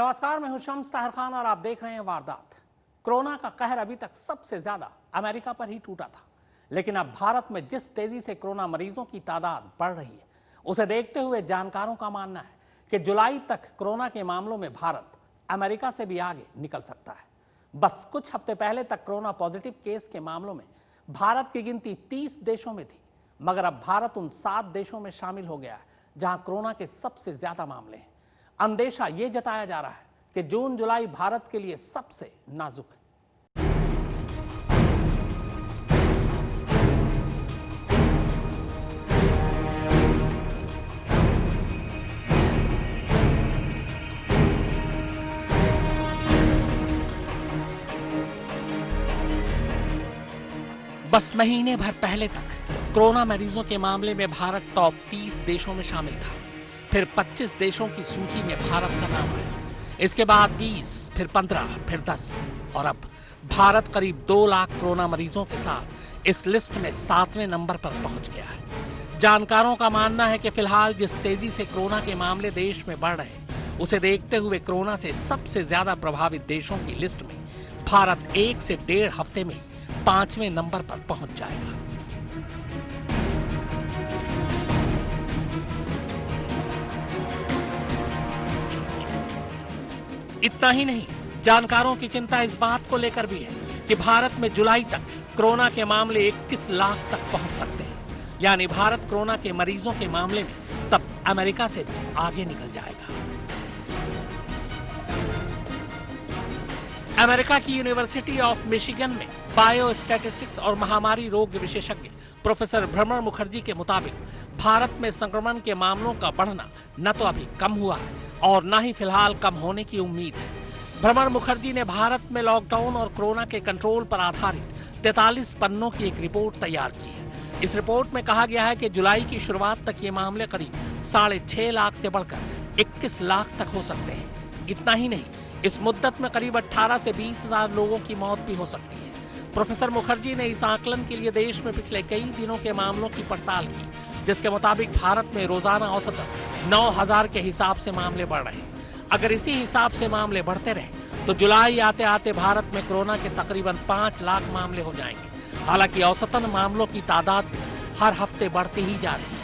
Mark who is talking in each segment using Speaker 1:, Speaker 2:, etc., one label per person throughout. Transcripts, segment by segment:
Speaker 1: नमस्कार, मैं हूं शम्स ताहिर खान और आप देख रहे हैं वारदात। कोरोना का कहर अभी तक सबसे ज्यादा अमेरिका पर ही टूटा था, लेकिन अब भारत में जिस तेजी से कोरोना मरीजों की तादाद बढ़ रही है, उसे देखते हुए जानकारों का मानना है कि जुलाई तक कोरोना के मामलों में भारत अमेरिका से भी आगे निकल सकता है। बस कुछ हफ्ते पहले तक कोरोना पॉजिटिव केस के मामलों में भारत की गिनती 30 देशों में थी, मगर अब भारत उन 7 देशों में शामिल हो गया है जहां कोरोना के सबसे ज्यादा मामले हैं। अंदेशा यह जताया जा रहा है कि जून जुलाई भारत के लिए सबसे नाजुक है। बस महीने भर पहले तक कोरोना मरीजों के मामले में भारत टॉप 30 देशों में शामिल था। फिर 25 देशों की सूची में भारत का नाम आया। इसके बाद 20, फिर 15, फिर 10 और अब भारत करीब 2 लाख कोरोना मरीजों के साथ इस लिस्ट में 7वें नंबर पर पहुंच गया है। जानकारों का मानना है कि फिलहाल जिस तेजी से कोरोना के मामले देश में बढ़ रहे हैं, उसे देखते हुए कोरोना से सबसे ज्यादा प्रभावित देशों की लिस्ट में भारत 1 से 1.5 हफ्ते में 5वें नंबर पर पहुंच जाएगा। इतना ही नहीं, जानकारों की चिंता इस बात को लेकर भी है कि भारत में जुलाई तक कोरोना के मामले 21 लाख तक पहुंच सकते हैं। यानी भारत कोरोना के मरीजों के मामले में तब अमेरिका से भी आगे निकल जाएगा। अमेरिका की यूनिवर्सिटी ऑफ मिशिगन में बायो स्टैटिस्टिक्स और महामारी रोग विशेषज्ञ प्रोफेसर भ्रमर मुखर्जी के मुताबिक भारत में संक्रमण के मामलों का बढ़ना न तो अभी कम हुआ है और न ही फिलहाल कम होने की उम्मीद है। भ्रमर मुखर्जी ने भारत में लॉकडाउन और कोरोना के कंट्रोल पर आधारित 43 पन्नों की एक रिपोर्ट तैयार की है। इस रिपोर्ट में कहा गया है कि जुलाई की शुरुआत तक ये मामले करीब 6.5 लाख से बढ़कर 21 लाख तक हो सकते हैं। इतना ही नहीं, इस मुद्दत में करीब 18 से 20 हजार लोगों की मौत भी हो सकती है। प्रोफेसर मुखर्जी ने इस आकलन के लिए देश में पिछले कई दिनों के मामलों की पड़ताल की, जिसके मुताबिक भारत में रोजाना औसतन 9000 के हिसाब से मामले बढ़ रहे हैं। अगर इसी हिसाब से मामले बढ़ते रहे तो जुलाई आते आते भारत में कोरोना के तकरीबन 5 लाख मामले हो जाएंगे। हालांकि औसतन मामलों की तादाद हर हफ्ते बढ़ती ही जा रही है।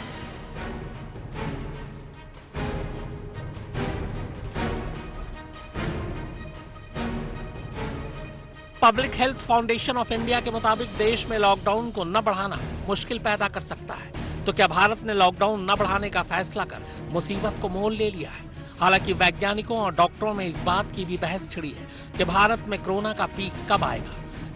Speaker 1: Public health foundation of India के मुताबिक देश में लॉकडाउन को न बढ़ाना मुश्किल पैदा कर सकता है। तो क्या भारत ने लॉकडाउन न बढ़ाने का फैसला कर मुसीबत को मोल ले लिया है? हालांकि वैज्ञानिकों और डॉक्टरों में इस बात की भी बहस छिड़ी है कि भारत में कोरोना का पीक कब आएगा।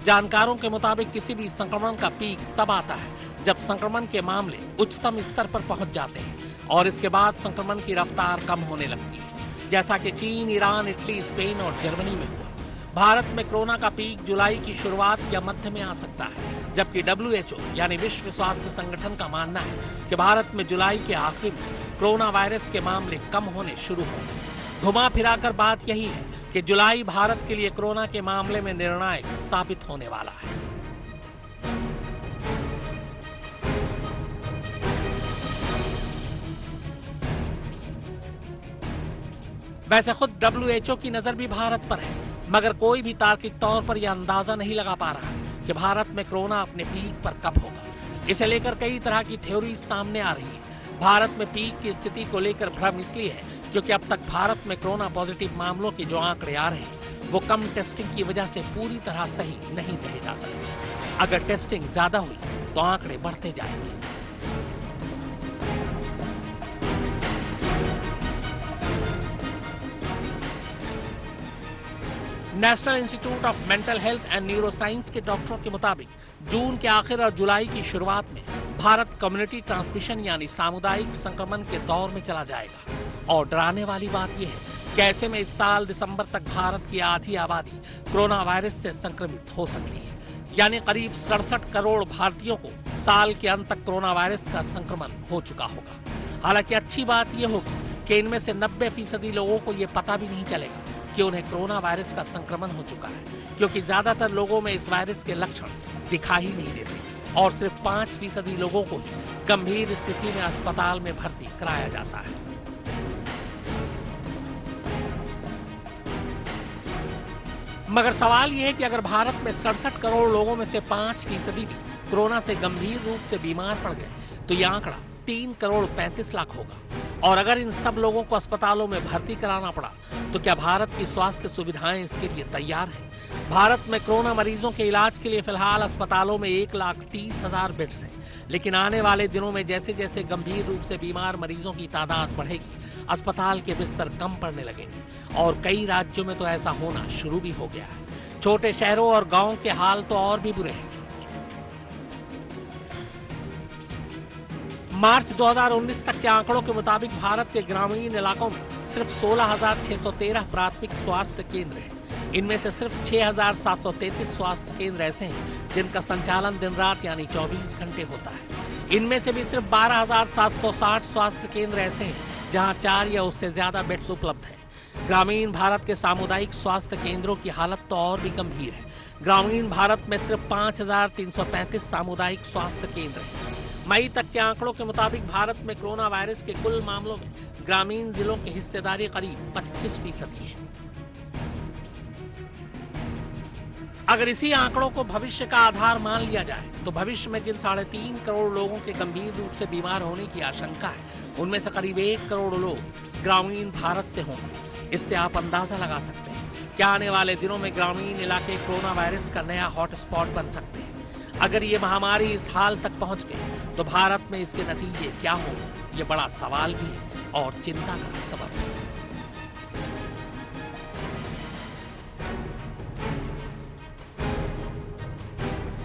Speaker 1: जानकारों के मुताबिक किसी भी संक्रमण का पीक तब आता है जब संक्रमण के मामले उच्चतम स्तर पर पहुंच जाते हैं और इसके बाद संक्रमण की रफ्तार कम होने लगती है, जैसा कि चीन, ईरान, इटली, स्पेन और जर्मनी में हुआ। भारत में कोरोना का पीक जुलाई की शुरुआत या मध्य में आ सकता है, जबकि WHO यानी विश्व स्वास्थ्य संगठन का मानना है कि भारत में जुलाई के आखिर में कोरोना वायरस के मामले कम होने शुरू होंगे। घुमा फिराकर बात यही है कि जुलाई भारत के लिए कोरोना के मामले में निर्णायक साबित होने वाला है। वैसे खुद WHO की नजर भी भारत पर है, मगर कोई भी तार्किक तौर पर यह अंदाजा नहीं लगा पा रहा कि भारत में कोरोना अपने पीक पर कब होगा। इसे लेकर कई तरह की थ्योरी सामने आ रही है। भारत में पीक की स्थिति को लेकर भ्रम इसलिए है क्योंकि अब तक भारत में कोरोना पॉजिटिव मामलों के जो आंकड़े आ रहे हैं वो कम टेस्टिंग की वजह से पूरी तरह सही नहीं कहे जा सकते। अगर टेस्टिंग ज्यादा हुई तो आंकड़े बढ़ते जाएंगे। National institute of mental health and neuro science के डॉक्टरों के मुताबिक जून के आखिर और जुलाई की शुरुआत में भारत कम्युनिटी ट्रांसमिशन यानी सामुदायिक संक्रमण के दौर में चला जाएगा। और डराने वाली बात यह है कि ऐसे में इस साल दिसंबर तक भारत की आधी आबादी कोरोना वायरस से संक्रमित हो सकती है। यानी करीब 67 करोड़ भारतीयों को साल के अंत तक कोरोना वायरस का संक्रमण हो चुका होगा। हालांकि अच्छी बात यह होगी कि इनमें से 90% लोगों को यह पता भी नहीं चलेगा कि उन्हें कोरोना वायरस का संक्रमण हो चुका है, क्योंकि ज्यादातर लोगों में इस वायरस के लक्षण दिखाई नहीं देते और सिर्फ 5% लोगों को ही गंभीर स्थिति में अस्पताल में भर्ती कराया जाता है। मगर सवाल यह है कि अगर भारत में 67 करोड़ लोगों में से 5% भी कोरोना से गंभीर रूप से बीमार पड़ गए तो यह आंकड़ा 3 करोड़ 35 लाख होगा। और अगर इन सब लोगों को अस्पतालों में भर्ती कराना पड़ा तो क्या भारत की स्वास्थ्य सुविधाएं इसके लिए तैयार हैं? भारत में कोरोना मरीजों के इलाज के लिए फिलहाल अस्पतालों में 1,30,000 बेड्स हैं, लेकिन आने वाले दिनों में जैसे जैसे गंभीर रूप से बीमार मरीजों की तादाद बढ़ेगी, अस्पताल के बिस्तर कम पड़ने लगेंगे और कई राज्यों में तो ऐसा होना शुरू भी हो गया है। छोटे शहरों और गांवों के हाल तो और भी बुरे हैं। मार्च 2019 तक के आंकड़ों के मुताबिक भारत के ग्रामीण इलाकों में सिर्फ 16,613 प्राथमिक स्वास्थ्य केंद्र हैं। इनमें से सिर्फ 6,733 स्वास्थ्य केंद्र ऐसे हैं जिनका संचालन दिन रात यानी 24 घंटे होता है। इनमें से भी सिर्फ 12,760 स्वास्थ्य केंद्र ऐसे हैं जहां 4 या उससे ज्यादा बेड्स उपलब्ध हैं। ग्रामीण भारत के सामुदायिक स्वास्थ्य केंद्रों की हालत तो और भी गंभीर है। ग्रामीण भारत में सिर्फ 5,335 सामुदायिक स्वास्थ्य केंद्र हैं। मई तक के आंकड़ों के मुताबिक भारत में कोरोना वायरस के कुल मामलों में ग्रामीण जिलों की हिस्सेदारी करीब 25% है। अगर इसी आंकड़ों को भविष्य का आधार मान लिया जाए तो भविष्य में जिन 3.5 करोड़ लोगों के गंभीर रूप से बीमार होने की आशंका है, उनमें से करीब 1 करोड़ लोग ग्रामीण भारत से होंगे। इससे आप अंदाजा लगा सकते हैं कि आने वाले दिनों में ग्रामीण इलाके कोरोना वायरस का नया हॉटस्पॉट बन सकते हैं। अगर ये महामारी इस हाल तक पहुंच गई तो भारत में इसके नतीजे क्या होंगे, ये बड़ा सवाल भी है और चिंता का सबब है।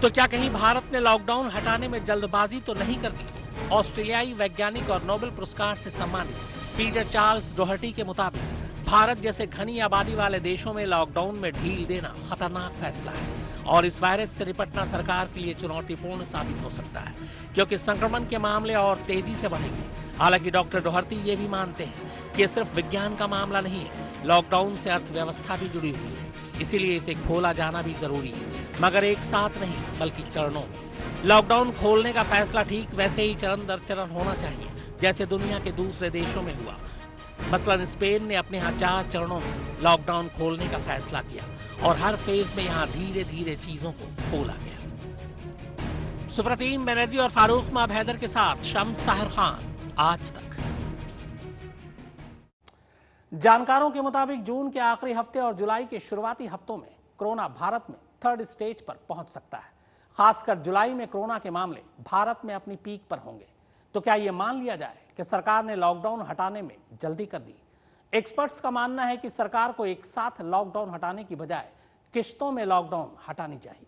Speaker 1: तो क्या कहीं भारत ने लॉकडाउन हटाने में जल्दबाजी तो नहीं कर दी? ऑस्ट्रेलियाई वैज्ञानिक और नोबेल पुरस्कार से सम्मानित पीटर चार्ल्स डोहर्टी के मुताबिक भारत जैसे घनी आबादी वाले देशों में लॉकडाउन में ढील देना खतरनाक फैसला है और इस वायरस से निपटना सरकार के लिए चुनौतीपूर्ण साबित हो सकता है, क्योंकि संक्रमण के मामले और तेजी से बढ़ेंगे। हालांकि डॉक्टर डोहर्टी ये भी मानते हैं कि ये सिर्फ विज्ञान का मामला नहीं है, लॉकडाउन से अर्थव्यवस्था भी जुड़ी हुई है, इसीलिए इसे खोला जाना भी जरूरी है, मगर एक साथ नहीं बल्कि चरणों में। लॉकडाउन खोलने का फैसला ठीक वैसे ही चरण दर चरण होना चाहिए जैसे दुनिया के दूसरे देशों में हुआ। मसलन स्पेन ने अपने यहाँ 4 चरणों में लॉकडाउन खोलने का फैसला किया और हर फेज में यहाँ धीरे धीरे चीजों को खोला गया। सुप्रतीम बनर्जी और फारूक माब हैदर के साथ शम्स ताहिर खान, आज तक। जानकारों के मुताबिक जून के आखिरी हफ्ते और जुलाई के शुरुआती हफ्तों में कोरोना भारत में 3rd स्टेज पर पहुंच सकता है। खासकर जुलाई में कोरोना के मामले भारत में अपनी पीक पर होंगे। तो क्या यह मान लिया जाए कि सरकार ने लॉकडाउन हटाने में जल्दी कर दी? एक्सपर्ट्स का मानना है कि सरकार को एक साथ लॉकडाउन हटाने की बजाय किश्तों में लॉकडाउन हटानी चाहिए।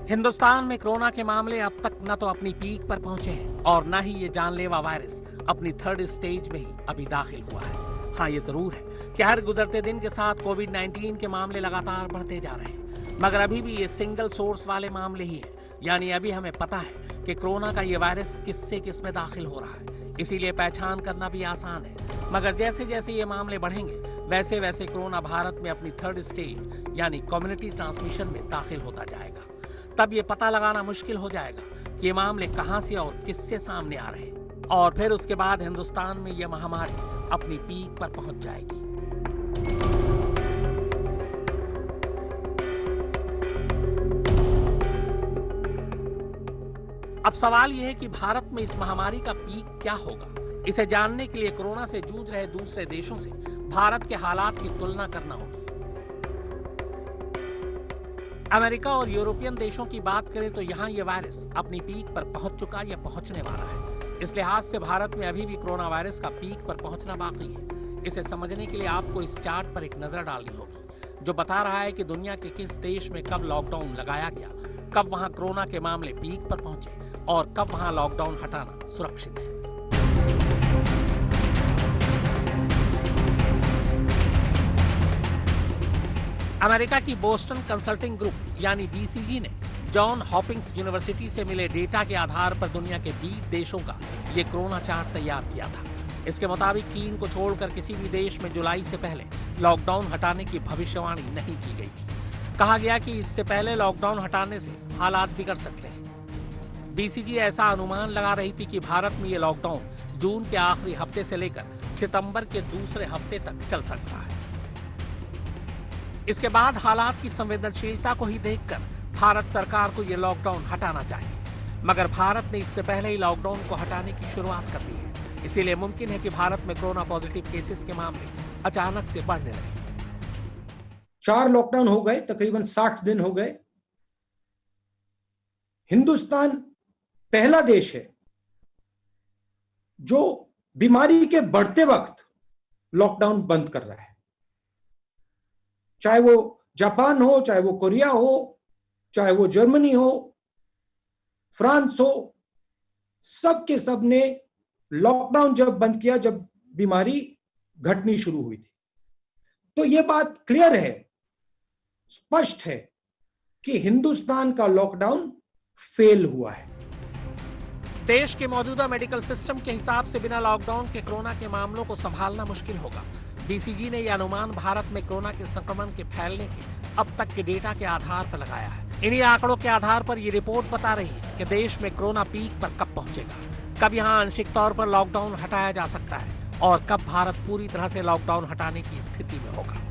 Speaker 1: हिंदुस्तान में कोरोना के मामले अब तक न तो अपनी पीक पर पहुंचे हैं और न ही ये जानलेवा वायरस अपनी 3rd स्टेज में ही अभी दाखिल हुआ है। हाँ, ये जरूर है कि हर गुजरते दिन के साथ कोविड-19 के मामले लगातार बढ़ते जा रहे हैं, मगर अभी भी ये सिंगल सोर्स वाले मामले ही हैं। यानी अभी हमें पता है कि कोरोना का ये वायरस किससे किस में दाखिल हो रहा है, इसीलिए पहचान करना भी आसान है। मगर जैसे जैसे ये मामले बढ़ेंगे वैसे वैसे कोरोना भारत में अपनी 3rd स्टेज यानी कम्युनिटी ट्रांसमिशन में दाखिल होता जाएगा। तब ये पता लगाना मुश्किल हो जाएगा कि ये मामले कहां से और किससे सामने आ रहे हैं, और फिर उसके बाद हिंदुस्तान में ये महामारी अपनी पीक पर पहुंच जाएगी। अब सवाल यह है कि भारत में इस महामारी का पीक क्या होगा। इसे जानने के लिए कोरोना से जूझ रहे दूसरे देशों से भारत के हालात की तुलना करना होगी। अमेरिका और यूरोपियन देशों की बात करें तो यहाँ ये वायरस अपनी पीक पर पहुंच चुका या पहुंचने वाला है। इस लिहाज से भारत में अभी भी कोरोना वायरस का पीक पर पहुंचना बाकी है। इसे समझने के लिए आपको इस चार्ट पर एक नजर डालनी होगी, जो बता रहा है कि दुनिया के किस देश में कब लॉकडाउन लगाया गया, कब वहां कोरोना के मामले पीक पर पहुंचे और कब वहां लॉकडाउन हटाना सुरक्षित है। अमेरिका की बोस्टन कंसल्टिंग ग्रुप यानी बीसीजी ने जॉन हॉपिंग्स यूनिवर्सिटी से मिले डेटा के आधार पर दुनिया के 20 देशों का ये कोरोना चार्ट तैयार किया था। इसके मुताबिक चीन को छोड़कर किसी भी देश में जुलाई से पहले लॉकडाउन हटाने की भविष्यवाणी नहीं की गई थी। कहा गया कि इससे पहले लॉकडाउन हटाने से हालात बिगड़ सकते हैं। बीसीजी ऐसा अनुमान लगा रही थी कि भारत में ये लॉकडाउन जून के आखिरी हफ्ते से लेकर सितंबर के दूसरे हफ्ते तक चल सकता है। इसके बाद हालात की संवेदनशीलता को ही देखकर भारत सरकार को यह लॉकडाउन हटाना चाहिए, मगर भारत ने इससे पहले ही लॉकडाउन को हटाने की शुरुआत कर दी है। इसीलिए मुमकिन है कि भारत में कोरोना पॉजिटिव केसेस के मामले अचानक से बढ़ने लगे।
Speaker 2: 4 लॉकडाउन हो गए, तकरीबन 60 दिन हो गए। हिंदुस्तान पहला देश है जो बीमारी के बढ़ते वक्त लॉकडाउन बंद कर रहा है। चाहे वो जापान हो, चाहे वो कोरिया हो, चाहे वो जर्मनी हो, फ्रांस हो, सब के सब ने लॉकडाउन जब बंद किया जब बीमारी घटनी शुरू हुई थी। तो यह बात क्लियर है, स्पष्ट है कि हिंदुस्तान का लॉकडाउन फेल हुआ है।
Speaker 1: देश के मौजूदा मेडिकल सिस्टम के हिसाब से बिना लॉकडाउन के कोरोना के मामलों को संभालना मुश्किल होगा। बीसीजी ने यह अनुमान भारत में कोरोना के संक्रमण के फैलने के अब तक के डेटा के आधार पर लगाया है। इन्हीं आंकड़ों के आधार पर यह रिपोर्ट बता रही है कि देश में कोरोना पीक पर कब पहुंचेगा, कब यहां आंशिक तौर पर लॉकडाउन हटाया जा सकता है और कब भारत पूरी तरह से लॉकडाउन हटाने की स्थिति में होगा।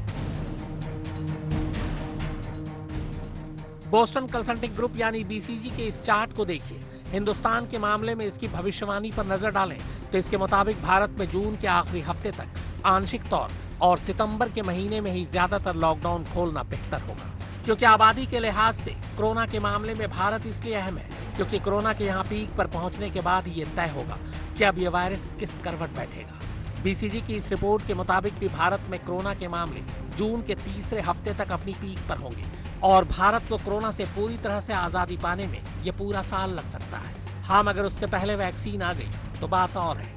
Speaker 1: बोस्टन कंसल्टिंग ग्रुप यानी बीसीजी के इस चार्ट को देखिए। हिंदुस्तान के मामले में इसकी भविष्यवाणी पर नजर डालें तो इसके मुताबिक भारत में जून के आखिरी हफ्ते तक आंशिक तौर और सितंबर के महीने में ही ज्यादातर लॉकडाउन खोलना बेहतर होगा, क्योंकि आबादी के लिहाज से कोरोना के मामले में भारत इसलिए अहम है क्योंकि कोरोना के यहाँ पीक पर पहुंचने के बाद ये तय होगा कि अब ये वायरस किस करवट बैठेगा। बीसीजी की इस रिपोर्ट के मुताबिक भी भारत में कोरोना के मामले जून के तीसरे हफ्ते तक अपनी पीक पर होंगे और भारत को कोरोना से पूरी तरह से आजादी पाने में ये पूरा साल लग सकता है। हाँ, मगर उससे पहले वैक्सीन आ गई तो बात और है।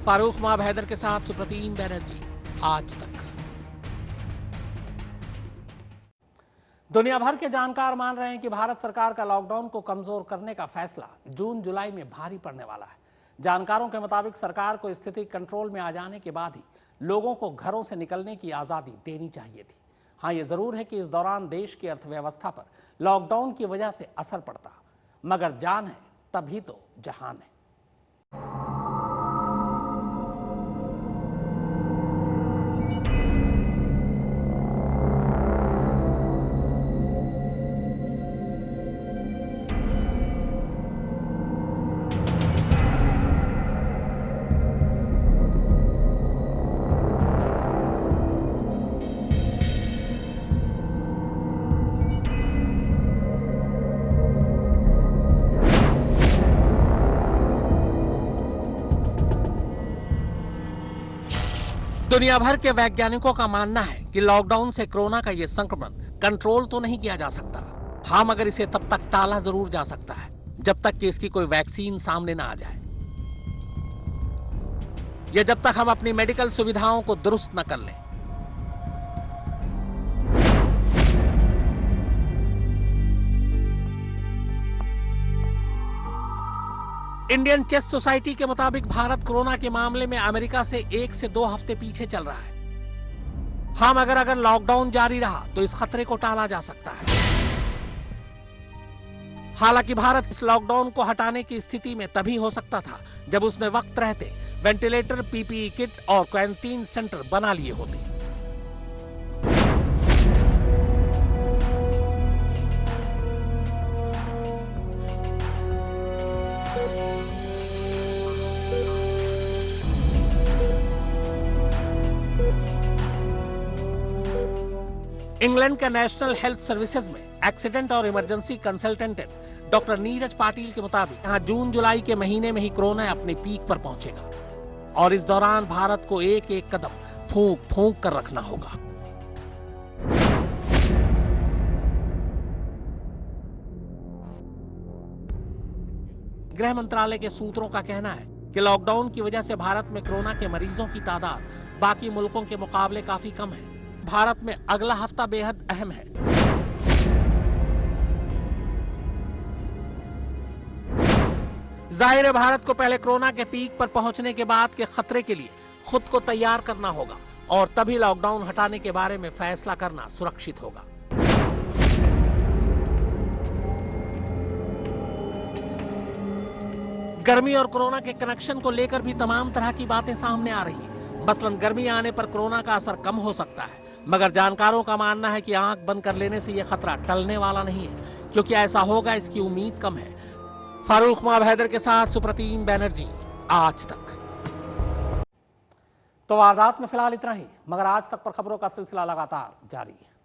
Speaker 1: फारूक माब हैदर के साथ सुप्रतीम बैनर्जी, आज तक। दुनिया भर के जानकार मान रहे हैं कि भारत सरकार का लॉकडाउन को कमजोर करने का फैसला जून जुलाई में भारी पड़ने वाला है। जानकारों के मुताबिक सरकार को स्थिति कंट्रोल में आ जाने के बाद ही लोगों को घरों से निकलने की आजादी देनी चाहिए थी। हाँ, ये जरूर है कि इस दौरान देश की अर्थव्यवस्था पर लॉकडाउन की वजह से असर पड़ता, मगर जान है तभी तो जहान है। दुनिया भर के वैज्ञानिकों का मानना है कि लॉकडाउन से कोरोना का यह संक्रमण कंट्रोल तो नहीं किया जा सकता, हाँ, मगर इसे तब तक टाला जरूर जा सकता है जब तक कि इसकी कोई वैक्सीन सामने ना आ जाए या जब तक हम अपनी मेडिकल सुविधाओं को दुरुस्त न कर लें। इंडियन चेस सोसाइटी के मुताबिक भारत कोरोना के मामले में अमेरिका से 1 से 2 हफ्ते पीछे चल रहा है। हाँ, मगर अगर लॉकडाउन जारी रहा तो इस खतरे को टाला जा सकता है। हालांकि भारत इस लॉकडाउन को हटाने की स्थिति में तभी हो सकता था जब उसने वक्त रहते वेंटिलेटर, पीपीई किट और क्वारंटीन सेंटर बना लिए होते। इंग्लैंड के नेशनल हेल्थ सर्विसेज में एक्सीडेंट और emergency consultant doctor Neeraj Patil के मुताबिक यहाँ जून जुलाई के महीने में ही कोरोना अपने पीक पर पहुंचेगा और इस दौरान भारत को एक एक कदम फूंक फूंक कर रखना होगा। गृह मंत्रालय के सूत्रों का कहना है कि लॉकडाउन की वजह से भारत में कोरोना के मरीजों की तादाद बाकी मुल्कों के मुकाबले काफी कम है। भारत में अगला हफ्ता बेहद अहम है। जाहिर है भारत को पहले कोरोना के पीक पर पहुंचने के बाद के खतरे के लिए खुद को तैयार करना होगा और तभी लॉकडाउन हटाने के बारे में फैसला करना सुरक्षित होगा। गर्मी और कोरोना के कनेक्शन को लेकर भी तमाम तरह की बातें सामने आ रही हैं। मसलन गर्मी आने पर कोरोना का असर कम हो सकता है, मगर जानकारों का मानना है कि आंख बंद कर लेने से यह खतरा टलने वाला नहीं है। क्योंकि ऐसा होगा इसकी उम्मीद कम है। फारूक माब हैदर के साथ सुप्रतीम बैनर्जी, आज तक। तो वारदात में फिलहाल इतना ही, मगर आज तक पर खबरों का सिलसिला लगातार जारी है।